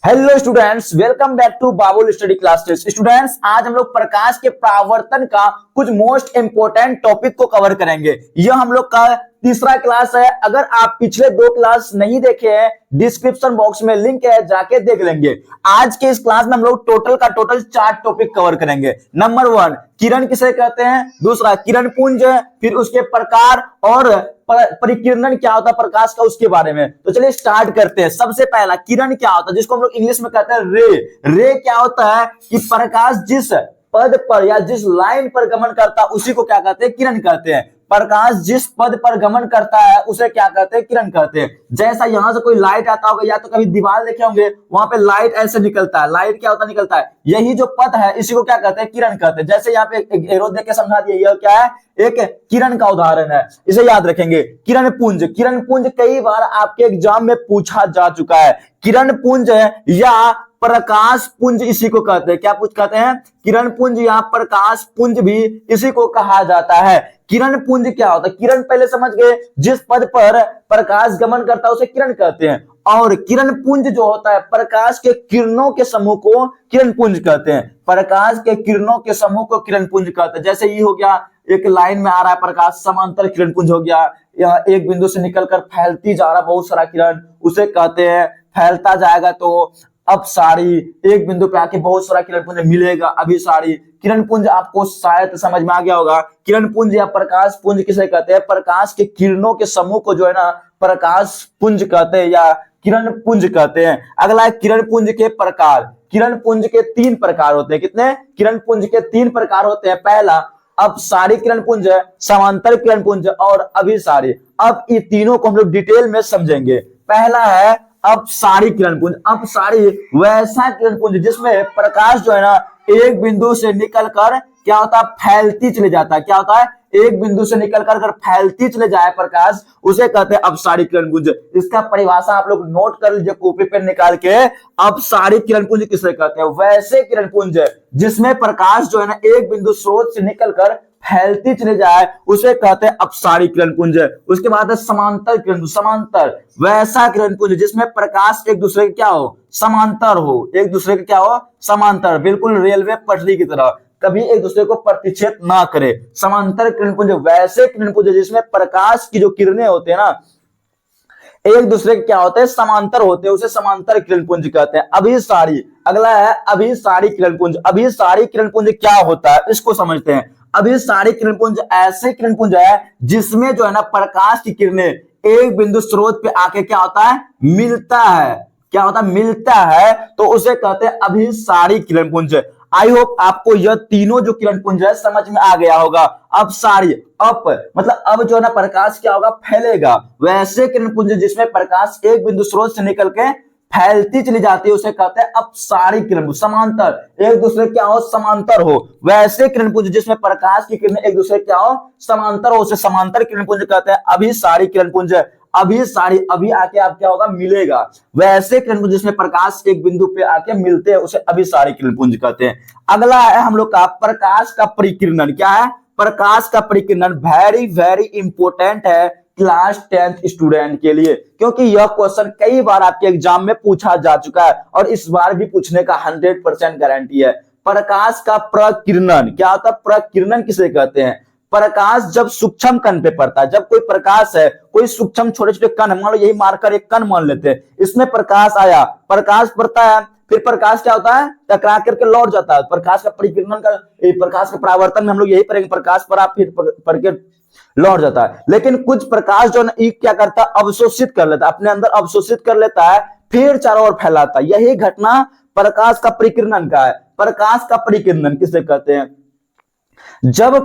Hello students, welcome back to Babul study classes. Students, आज हम लोग प्रकाश के परावर्तन का कुछ मोस्ट इंपोर्टेंट टॉपिक को कवर करेंगे। यह हम लोग का तीसरा क्लास है। अगर आप पिछले दो क्लास नहीं देखे हैं, डिस्क्रिप्शन बॉक्स में लिंक है, जाके देख लेंगे। आज के इस क्लास में हम लोग टोटल का टोटल 4 टॉपिक कवर करेंगे। नंबर 1, किरण किसे कहते हैं। दूसरा, किरण पुंज, फिर उसके प्रकार और परिकिरणन क्या होता है प्रकाश का, उसके बारे में। तो चलिए स्टार्ट करते हैं। सबसे पहला, किरण क्या होता है, जिसको हम लोग इंग्लिश में कहते हैं रे। रे क्या होता है कि प्रकाश जिस पद पर या जिस लाइन पर गमन करता है उसी को क्या कहते हैं, किरण कहते हैं। प्रकाश जिस पद पर गमन करता है उसे क्या कहते हैं, किरण कहते हैं। जैसा यहां से कोई लाइट आता होगा, या तो कभी दीवार देखे होंगे, वहां पे लाइट ऐसे निकलता है। लाइट क्या होता है, निकलता है। यही जो पद है इसी को क्या कहते हैं, किरण कहते हैं। जैसे यहाँ पे एक एरो देख के समझा दिया, यह क्या है, एक किरण का उदाहरण है, इसे याद रखेंगे। किरण पुंज, किरण पुंज कई बार आपके एग्जाम में पूछा जा चुका है। किरण पुंज या प्रकाश पुंज इसी को कहते हैं। क्या पुंज कहते हैं, किरण पुंज या प्रकाश पुंज भी इसी को कहा जाता है। किरण पुंज क्या होता है, किरण पहले समझ गए, जिस पद पर प्रकाश गमन करता है उसे किरण कहते हैं। और किरण पुंज जो होता है, प्रकाश के किरणों के समूह को किरण पुंज कहते हैं। प्रकाश के किरणों के समूह को किरण पुंज कहते हैं। जैसे ये हो गया, एक लाइन में आ रहा है प्रकाश, समांतर किरण पुंज हो गया। यह एक बिंदु से निकलकर फैलती जा रहा बहुत सारा किरण, उसे कहते हैं। फैलता जाएगा तो अपसारी, एक बिंदु पे आके बहुत सारा किरण पुंज मिलेगा, अभिसारी। किरण पुंज आपको शायद समझ में आ गया होगा। किरण पुंज या प्रकाश पुंज किसे कहते हैं, प्रकाश के किरणों के समूह को जो है ना प्रकाश पुंज कहते हैं या किरण पुंज कहते हैं। अगला है किरण पुंज के प्रकार। किरण पुंज के 3 प्रकार होते हैं। कितने, किरण पुंज के 3 प्रकार होते हैं। पहला, अपसारी किरण पुंज, समांतर किरण पुंज और अभिसारी। अब ये तीनों को हम लोग डिटेल में समझेंगे। पहला है अपसारी किरण पुंज। अपसारी वैसा किरण पुंज जिसमें प्रकाश जो है ना एक बिंदु से निकलकर क्या होता है, फैलती चले जाता है। क्या होता है, एक बिंदु से निकलकर अगर फैलती चले जाए प्रकाश, उसे कहते हैं अपसारी किरण पुंज। इसका परिभाषा आप लोग नोट कर लीजिए कॉपी पे निकाल के। अपसारी किरण पुंज किसे कहते हैं, वैसे किरण पुंज जिसमें प्रकाश जो है ना एक बिंदु स्रोत से निकलकर फैलती चले जाए उसे कहते हैं अपसारी किरण पुंज। उसके बाद है समांतर किरण पुंज। समांतर वैसा किरण पुंज जिसमें प्रकाश एक दूसरे के क्या हो, समांतर हो। एक दूसरे के क्या हो, समांतर, बिल्कुल रेलवे पटरी की तरह, कभी एक दूसरे को प्रतिच्छेद ना करे। समांतर किरण पुंज वैसे किरण पुंज जिसमें प्रकाश की जो किरणें होते हैं ना एक दूसरे के क्या होते हैं, समांतर होते हैं, उसे समांतर किरण पुंज कहते हैं। अभिसारी, अगला है अभिसारी किरण पुंज। अभिसारी किरण पुंज क्या होता है इसको समझते हैं। अभिसारी किरण पुंज ऐसे किरण पुंज है जिसमें जो है ना प्रकाश की किरणें एक बिंदु स्रोत पे आके क्या होता है, मिलता है। क्या होता है, मिलता है, तो उसे कहते हैं अभिसारी किरण पुंज। आई होप आपको यह तीनों जो किरण पुंज है समझ में आ गया होगा। अब सारी, अप मतलब अब जो है ना प्रकाश क्या होगा, फैलेगा। वैसे किरण पुंज जिसमें प्रकाश एक बिंदु स्रोत से निकल के फैलती चली जाती है उसे कहते हैं अपसारी किरण पुंज। समांतर, एक दूसरे क्या हो, समांतर हो। वैसे किरण पुंज जिसमें प्रकाश की किरणें एक दूसरे क्या हो, समांतर हो, उसे समांतर किरण पुंज कहते हैं। अभिसारी किरण पुंज, अभिसारी, अभी आके आप क्या होगा, मिलेगा। वैसे किरण पुंज जिसमें प्रकाश एक बिंदु पे आके मिलते हैं उसे अभिसारी किरण पुंज कहते हैं। अगला है हम लोग का प्रकाश का परिकिरणन। क्या है, प्रकाश का परिकिरणन वेरी वेरी इंपोर्टेंट है क्लास 10th स्टूडेंट के लिए, क्योंकि यह क्वेश्चन कई बार आपके एग्जाम में पूछा जा चुका है और इस बार भी पूछने का 100% गारंटी है। प्रकाश का प्रकिरणन क्या होता है, प्रकिरणन किसे कहते हैं। प्रकाश जब सूक्ष्म कण पे पड़ता है, जब कोई प्रकाश है, कोई सूक्ष्म छोटे छोटे कण, मान लो यही मार्कर एक कण मान लेते हैं, इसमें प्रकाश आया, प्रकाश पड़ता है, फिर प्रकाश क्या होता है, टकरा करके लौट जाता है। प्रकाश का परिकिरणन का, प्रकाश का परावर्तन में हम लोग यही पढ़ेंगे, प्रकाश पड़ा फिर पढ़ के लौट जाता है। लेकिन कुछ प्रकाश जो है क्या करता है, अवशोषित कर लेता है, अपने अंदर अवशोषित कर लेता है, फिर चारों ओर फैलाता है। यही घटना प्रकाश का परिकिरणन का है। प्रकाश का परिकिरणन किसे कहते हैं, जब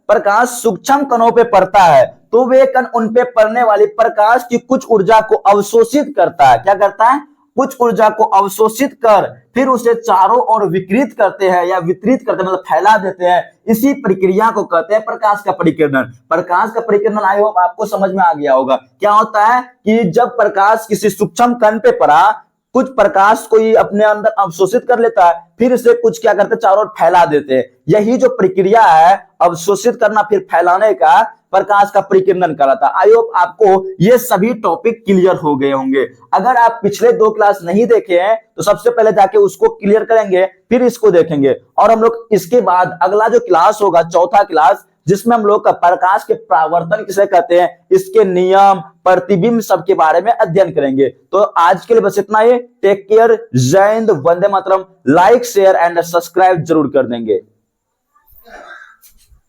प्रकाश सूक्ष्म कणों पे पड़ता है तो वे कण उन पे पड़ने वाली प्रकाश की कुछ ऊर्जा को अवशोषित करता है। क्या करता है, कुछ ऊर्जा को अवशोषित कर फिर उसे चारों ओर विकृत करते हैं या वितरित करते हैं, मतलब फैला देते हैं। इसी प्रक्रिया को कहते हैं प्रकाश का परिकिरणन। प्रकाश का परिकिरणन आई होप आपको समझ में आ गया होगा। क्या होता है कि जब प्रकाश किसी सूक्ष्म कण पे पड़ा, कुछ प्रकाश को ही अपने अंदर अवशोषित कर लेता है, फिर इसे कुछ क्या करते हैं, चारों ओर फैला देते हैं। यही जो प्रक्रिया है अवशोषित करना फिर फैलाने का, प्रकाश का परिकीर्णन कहलाता है। आई होप आपको ये सभी टॉपिक क्लियर हो गए होंगे। अगर आप पिछले 2 क्लास नहीं देखे हैं तो सबसे पहले जाके उसको क्लियर करेंगे, फिर इसको देखेंगे। और हम लोग इसके बाद अगला जो क्लास होगा, चौथा क्लास, जिसमें हम लोग का प्रकाश के परावर्तन किसे कहते हैं, इसके नियम, प्रतिबिंब सबके बारे में अध्ययन करेंगे। तो आज के लिए बस इतना ही। टेक केयर, जय Hind, Vande Mataram. Like, share and subscribe जरूर कर देंगे।